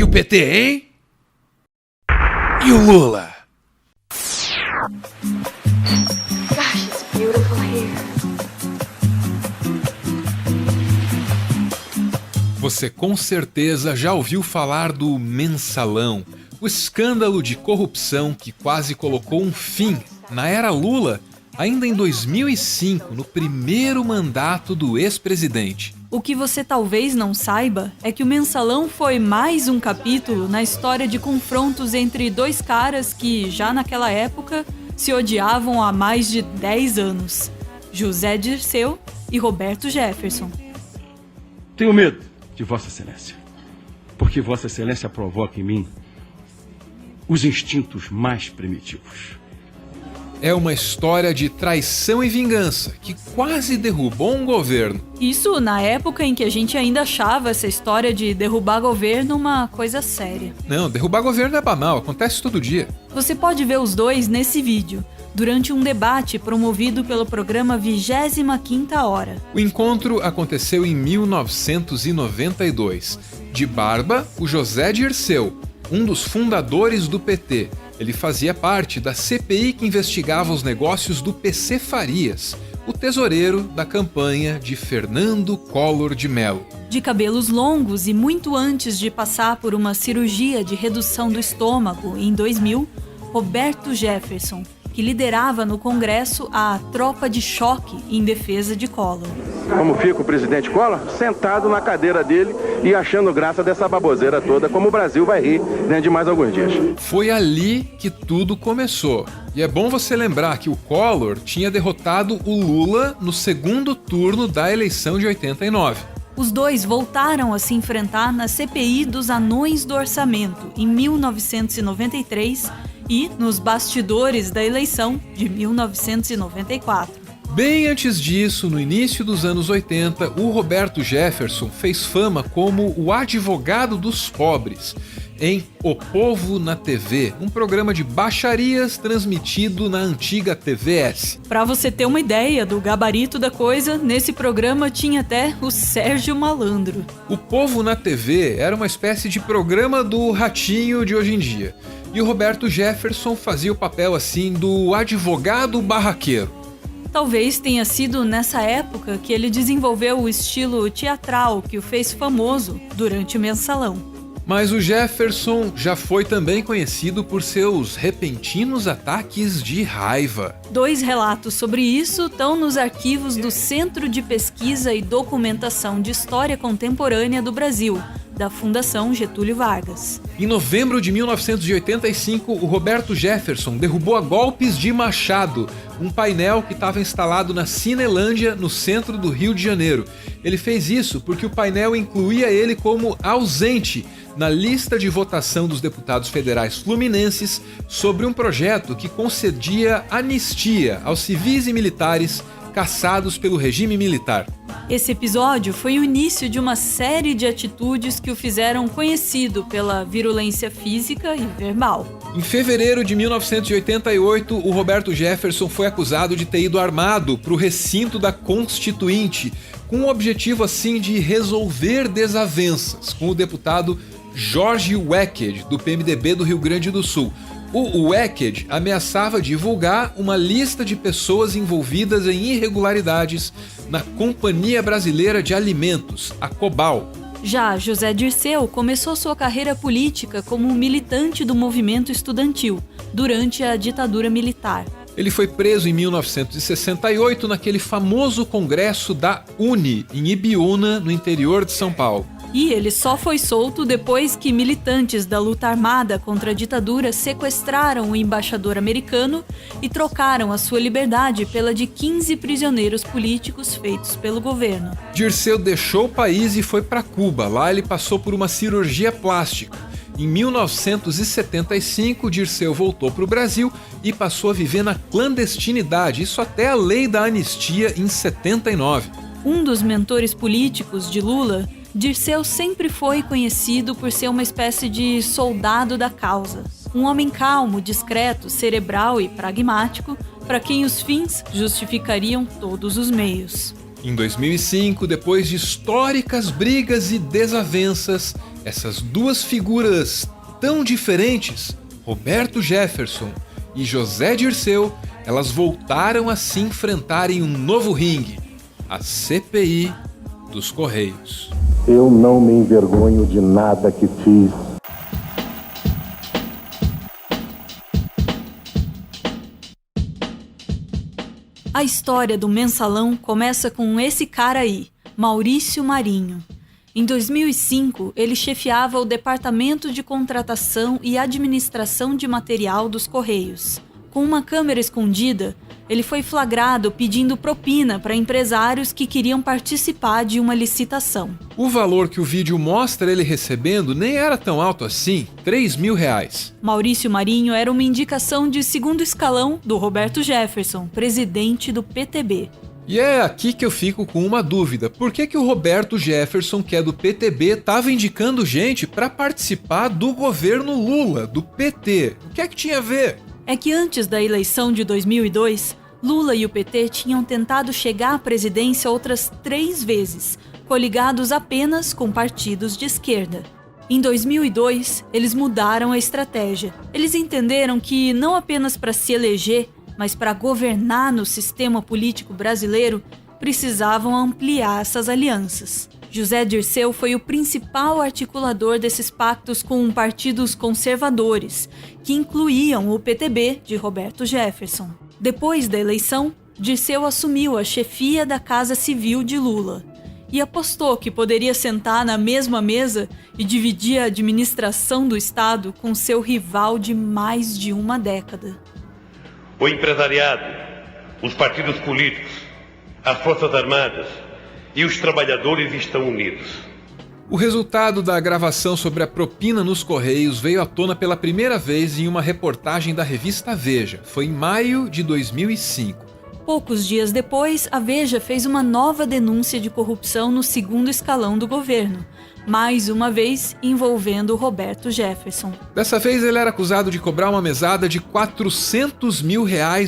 E o PT, hein? E o Lula? Gosh, it's beautiful here. Você com certeza já ouviu falar do Mensalão, o escândalo de corrupção que quase colocou um fim na era Lula, ainda em 2005, no primeiro mandato do ex-presidente. O que você talvez não saiba é que o Mensalão foi mais um capítulo na história de confrontos entre dois caras que, já naquela época, se odiavam há mais de 10 anos: José Dirceu e Roberto Jefferson. Tenho medo de Vossa Excelência, porque Vossa Excelência provoca em mim os instintos mais primitivos. É uma história de traição e vingança que quase derrubou um governo. Isso na época em que a gente ainda achava essa história de derrubar governo uma coisa séria. Não, derrubar governo é banal, acontece todo dia. Você pode ver os dois nesse vídeo, durante um debate promovido pelo programa 25ª Hora. O encontro aconteceu em 1992. De barba, o José Dirceu, um dos fundadores do PT. Ele fazia parte da CPI que investigava os negócios do PC Farias, o tesoureiro da campanha de Fernando Collor de Mello. De cabelos longos e muito antes de passar por uma cirurgia de redução do estômago em 2000, Roberto Jefferson, que liderava no Congresso a tropa de choque em defesa de Collor. Como fica o presidente Collor? Sentado na cadeira dele e achando graça dessa baboseira toda, como o Brasil vai rir dentro de mais alguns dias. Foi ali que tudo começou. E é bom você lembrar que o Collor tinha derrotado o Lula no segundo turno da eleição de 89. Os dois voltaram a se enfrentar na CPI dos Anões do Orçamento em 1993 e nos bastidores da eleição de 1994. Bem antes disso, no início dos anos 80, o Roberto Jefferson fez fama como o advogado dos pobres em O Povo na TV, um programa de baixarias transmitido na antiga TVS. Para você ter uma ideia do gabarito da coisa, nesse programa tinha até o Sérgio Malandro. O Povo na TV era uma espécie de programa do Ratinho de hoje em dia. E o Roberto Jefferson fazia o papel assim do advogado barraqueiro. Talvez tenha sido nessa época que ele desenvolveu o estilo teatral que o fez famoso durante o Mensalão. Mas o Jefferson já foi também conhecido por seus repentinos ataques de raiva. 2 relatos sobre isso estão nos arquivos do Centro de Pesquisa e Documentação de História Contemporânea do Brasil, da Fundação Getúlio Vargas. Em novembro de 1985, o Roberto Jefferson derrubou a golpes de machado um painel que estava instalado na Cinelândia, no centro do Rio de Janeiro. Ele fez isso porque o painel incluía ele como ausente na lista de votação dos deputados federais fluminenses sobre um projeto que concedia anistia aos civis e militares caçados pelo regime militar. Esse episódio foi o início de uma série de atitudes que o fizeram conhecido pela virulência física e verbal. Em fevereiro de 1988, o Roberto Jefferson foi acusado de ter ido armado para o recinto da Constituinte, com o objetivo assim de resolver desavenças com o deputado Jorge Wecked, do PMDB do Rio Grande do Sul. O Wecked ameaçava divulgar uma lista de pessoas envolvidas em irregularidades na Companhia Brasileira de Alimentos, a Cobal. Já José Dirceu começou sua carreira política como militante do movimento estudantil, durante a ditadura militar. Ele foi preso em 1968 naquele famoso congresso da UNE, em Ibiúna, no interior de São Paulo. E ele só foi solto depois que militantes da luta armada contra a ditadura sequestraram o embaixador americano e trocaram a sua liberdade pela de 15 prisioneiros políticos feitos pelo governo. Dirceu deixou o país e foi para Cuba. Lá ele passou por uma cirurgia plástica. Em 1975, Dirceu voltou para o Brasil e passou a viver na clandestinidade, isso até a lei da anistia em 79. Um dos mentores políticos de Lula, Dirceu sempre foi conhecido por ser uma espécie de soldado da causa. Um homem calmo, discreto, cerebral e pragmático, para quem os fins justificariam todos os meios. Em 2005, depois de históricas brigas e desavenças, essas duas figuras tão diferentes, Roberto Jefferson e José Dirceu, elas voltaram a se enfrentar em um novo ringue, a CPI dos Correios. Eu não me envergonho de nada que fiz. A história do Mensalão começa com esse cara aí, Maurício Marinho. Em 2005, ele chefiava o Departamento de Contratação e Administração de Material dos Correios. Com uma câmera escondida, ele foi flagrado pedindo propina para empresários que queriam participar de uma licitação. O valor que o vídeo mostra ele recebendo nem era tão alto assim, R$3.000. Maurício Marinho era uma indicação de segundo escalão do Roberto Jefferson, presidente do PTB. E é aqui que eu fico com uma dúvida. Por que o Roberto Jefferson, que é do PTB, estava indicando gente para participar do governo Lula, do PT? O que é que tinha a ver? É que antes da eleição de 2002, Lula e o PT tinham tentado chegar à presidência outras 3 vezes, coligados apenas com partidos de esquerda. Em 2002, eles mudaram a estratégia. Eles entenderam que não apenas para se eleger, mas para governar no sistema político brasileiro, precisavam ampliar essas alianças. José Dirceu foi o principal articulador desses pactos com partidos conservadores, que incluíam o PTB de Roberto Jefferson. Depois da eleição, Dirceu assumiu a chefia da Casa Civil de Lula e apostou que poderia sentar na mesma mesa e dividir a administração do Estado com seu rival de mais de uma década. O empresariado, os partidos políticos, as Forças Armadas e os trabalhadores estão unidos. O resultado da gravação sobre a propina nos Correios veio à tona pela primeira vez em uma reportagem da revista Veja. Foi em maio de 2005. Poucos dias depois, a Veja fez uma nova denúncia de corrupção no segundo escalão do governo, mais uma vez envolvendo Roberto Jefferson. Dessa vez ele era acusado de cobrar uma mesada de R$400 mil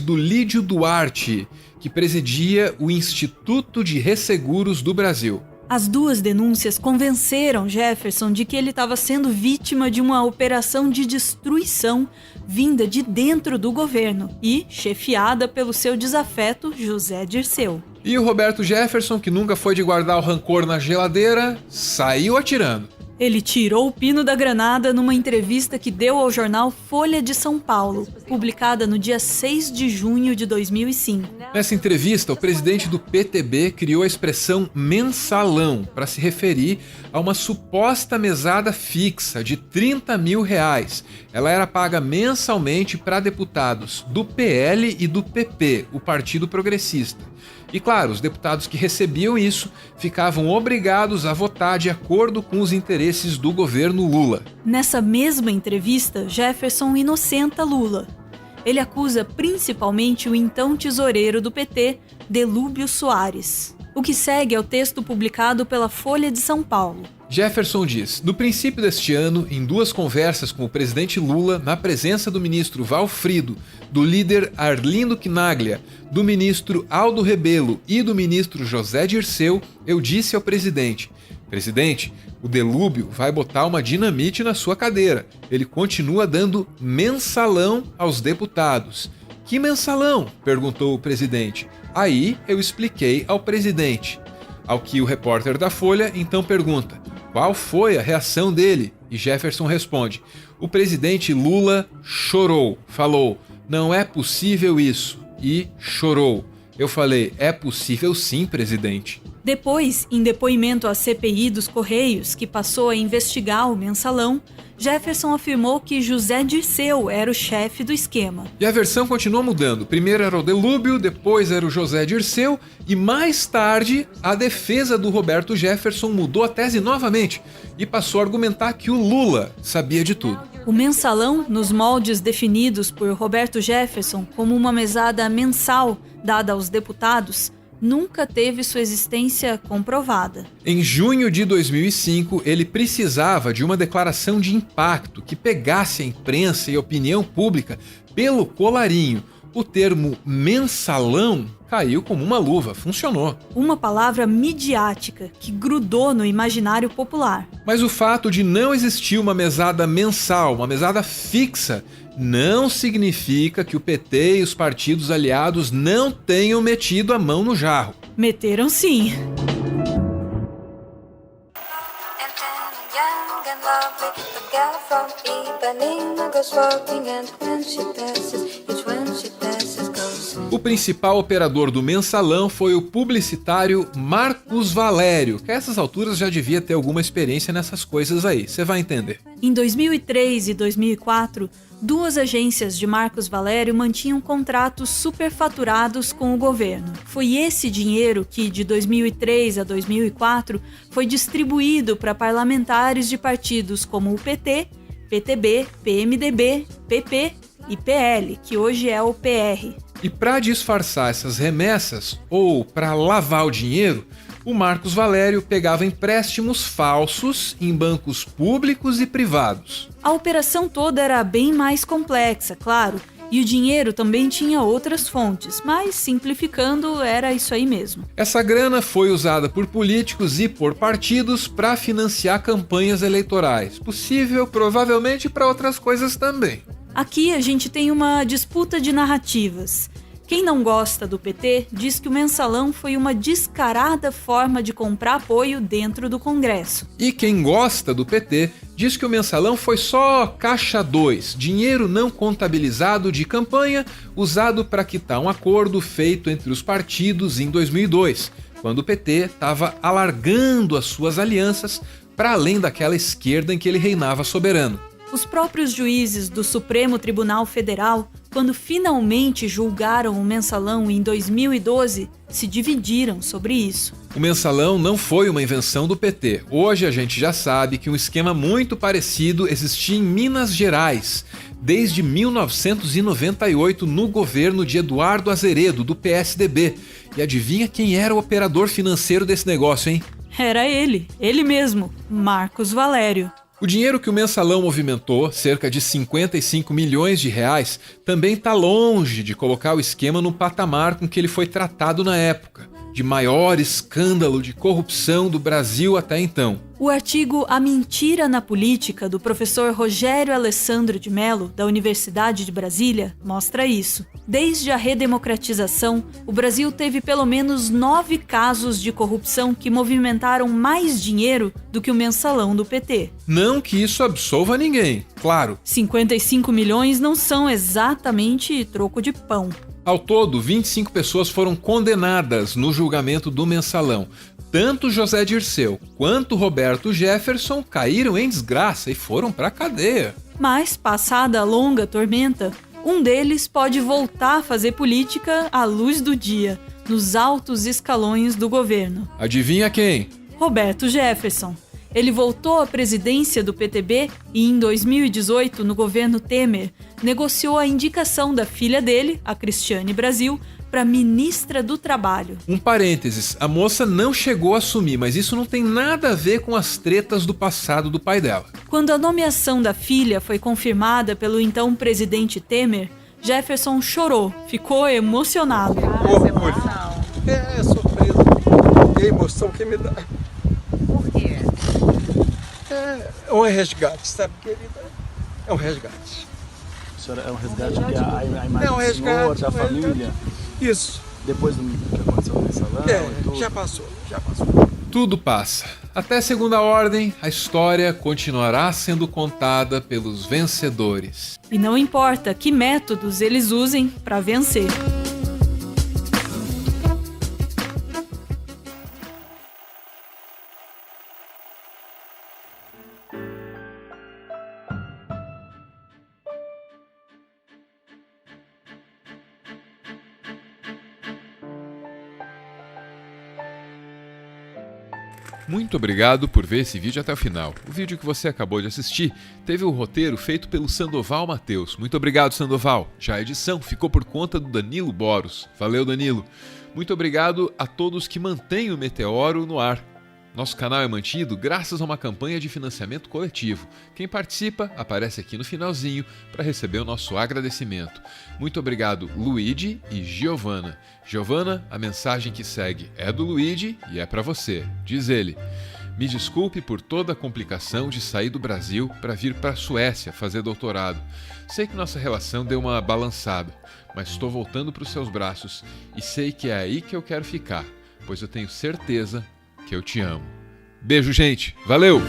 do Lídio Duarte, que presidia o Instituto de Resseguros do Brasil. As duas denúncias convenceram Jefferson de que ele estava sendo vítima de uma operação de destruição vinda de dentro do governo e chefiada pelo seu desafeto José Dirceu. E o Roberto Jefferson, que nunca foi de guardar o rancor na geladeira, saiu atirando. Ele tirou o pino da granada numa entrevista que deu ao jornal Folha de São Paulo, publicada no dia 6 de junho de 2005. Nessa entrevista, o presidente do PTB criou a expressão mensalão para se referir a uma suposta mesada fixa de R$30 mil. Ela era paga mensalmente para deputados do PL e do PP, o Partido Progressista. E claro, os deputados que recebiam isso ficavam obrigados a votar de acordo com os interesses do governo Lula. Nessa mesma entrevista, Jefferson inocenta Lula. Ele acusa principalmente o então tesoureiro do PT, Delúbio Soares. O que segue é o texto publicado pela Folha de São Paulo. Jefferson diz: no princípio deste ano, em 2 conversas com o presidente Lula, na presença do ministro Valfrido, do líder Arlindo Quinaglia, do ministro Aldo Rebelo e do ministro José Dirceu, eu disse ao presidente: presidente, o Delúbio vai botar uma dinamite na sua cadeira. Ele continua dando mensalão aos deputados. Que mensalão? Perguntou o presidente. Aí eu expliquei ao presidente. Ao que o repórter da Folha então pergunta: qual foi a reação dele? E Jefferson responde: o presidente Lula chorou, falou: não é possível isso, e chorou. Eu falei: é possível sim, presidente. Depois, em depoimento à CPI dos Correios, que passou a investigar o mensalão, Jefferson afirmou que José Dirceu era o chefe do esquema. E a versão continuou mudando. Primeiro era o Delúbio, depois era o José Dirceu e mais tarde a defesa do Roberto Jefferson mudou a tese novamente e passou a argumentar que o Lula sabia de tudo. O mensalão, nos moldes definidos por Roberto Jefferson como uma mesada mensal dada aos deputados, nunca teve sua existência comprovada. Em junho de 2005, ele precisava de uma declaração de impacto que pegasse a imprensa e a opinião pública pelo colarinho. o termo mensalão caiu como uma luva, funcionou. Uma palavra midiática que grudou no imaginário popular. Mas o fato de não existir uma mesada mensal, uma mesada fixa, não significa que o PT e os partidos aliados não tenham metido a mão no jarro. Meteram sim. O principal operador do mensalão foi o publicitário Marcos Valério, que a essas alturas já devia ter alguma experiência nessas coisas aí, você vai entender. Em 2003 e 2004, duas agências de Marcos Valério mantinham contratos superfaturados com o governo. Foi esse dinheiro que, de 2003 a 2004, foi distribuído para parlamentares de partidos como o PT, PTB, PMDB, PP e PL, que hoje é o PR. E para disfarçar essas remessas, ou para lavar o dinheiro, o Marcos Valério pegava empréstimos falsos em bancos públicos e privados. A operação toda era bem mais complexa, claro, e o dinheiro também tinha outras fontes, mas simplificando era isso aí mesmo. Essa grana foi usada por políticos e por partidos para financiar campanhas eleitorais. Possível, provavelmente, para outras coisas também. Aqui a gente tem uma disputa de narrativas. Quem não gosta do PT diz que o mensalão foi uma descarada forma de comprar apoio dentro do Congresso. E quem gosta do PT diz que o mensalão foi só caixa 2, dinheiro não contabilizado de campanha usado para quitar um acordo feito entre os partidos em 2002, quando o PT estava alargando as suas alianças para além daquela esquerda em que ele reinava soberano. Os próprios juízes do Supremo Tribunal Federal, quando finalmente julgaram o mensalão em 2012, se dividiram sobre isso. O mensalão não foi uma invenção do PT. Hoje a gente já sabe que um esquema muito parecido existia em Minas Gerais, desde 1998 no governo de Eduardo Azeredo, do PSDB. E adivinha quem era o operador financeiro desse negócio, hein? Era ele mesmo, Marcos Valério. O dinheiro que o mensalão movimentou, cerca de 55 milhões de reais, também está longe de colocar o esquema no patamar com que ele foi tratado na época, de maior escândalo de corrupção do Brasil até então. O artigo A Mentira na Política, do professor Rogério Alessandro de Mello, da Universidade de Brasília, mostra isso. Desde a redemocratização, o Brasil teve pelo menos 9 casos de corrupção que movimentaram mais dinheiro do que o mensalão do PT. Não que isso absolva ninguém, claro. 55 milhões não são exatamente troco de pão. Ao todo, 25 pessoas foram condenadas no julgamento do mensalão. Tanto José Dirceu quanto Roberto Jefferson caíram em desgraça e foram para a cadeia. Mas, passada a longa tormenta, um deles pode voltar a fazer política à luz do dia, nos altos escalões do governo. Adivinha quem? Roberto Jefferson. Ele voltou à presidência do PTB e, em 2018, no governo Temer, negociou a indicação da filha dele, a Cristiane Brasil, para ministra do Trabalho. Um parênteses, a moça não chegou a assumir, mas isso não tem nada a ver com as tretas do passado do pai dela. Quando a nomeação da filha foi confirmada pelo então presidente Temer, Jefferson chorou, ficou emocionado. Orgulho. É surpresa. É a emoção que me dá. Por quê? É um resgate, sabe, querida? É um resgate. O senhor é um resgate que a imagem É um do resgate, senhor, da um família, resgate. Isso. depois do que aconteceu no mensalão e tudo. Já passou. Tudo passa. Até segunda ordem, a história continuará sendo contada pelos vencedores. E não importa que métodos eles usem para vencer. Muito obrigado por ver esse vídeo até o final. O vídeo que você acabou de assistir teve o roteiro feito pelo Sandoval Mateus. Muito obrigado, Sandoval. Já a edição ficou por conta do Danilo Boros. Valeu, Danilo. Muito obrigado a todos que mantêm o Meteoro no ar. Nosso canal é mantido graças a uma campanha de financiamento coletivo. Quem participa aparece aqui no finalzinho para receber o nosso agradecimento. Muito obrigado, Luigi e Giovana. Giovana, a mensagem que segue é do Luigi e é para você. Diz ele: me desculpe por toda a complicação de sair do Brasil para vir para a Suécia fazer doutorado. Sei que nossa relação deu uma balançada, mas estou voltando para os seus braços e sei que é aí que eu quero ficar, pois eu tenho certeza que eu te amo. Beijo, gente. Valeu!